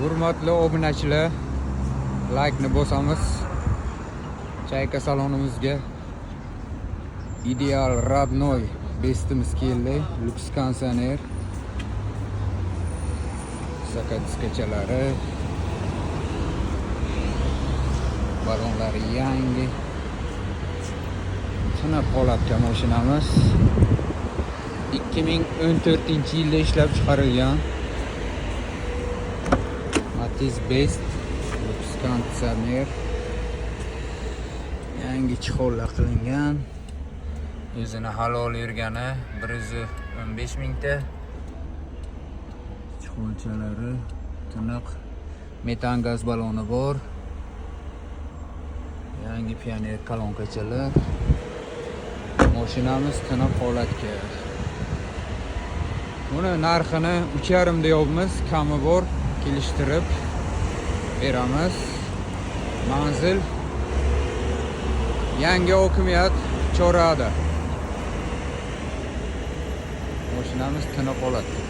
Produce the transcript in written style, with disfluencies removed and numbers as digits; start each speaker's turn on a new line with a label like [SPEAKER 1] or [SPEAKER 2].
[SPEAKER 1] Hurmatli obunachilar, like ni bosamiz. Chayka salonimizga ideal родной bestimiz keldi. Lux konditsioner. Sakadiskachalari. Balonlari yangi. Tiniq holatda mashinamiz 2014-yilda ishlab chiqarilgan. Matiz Best Lux konditsioner. Yangi chexollar qilingan. O'zini halol yurgani 115 mingta. Chexolchalari tiniq, metan gaz baloni bor. Yangi pioner kolonkachalar. Mashinamiz tiniq holatga. Buni narxini 3,5 deyapmiz, kami bor, kelishtirib beramiz. Manzil yangi hokimiyat Chorrada. Mashinamiz tiniq holatda.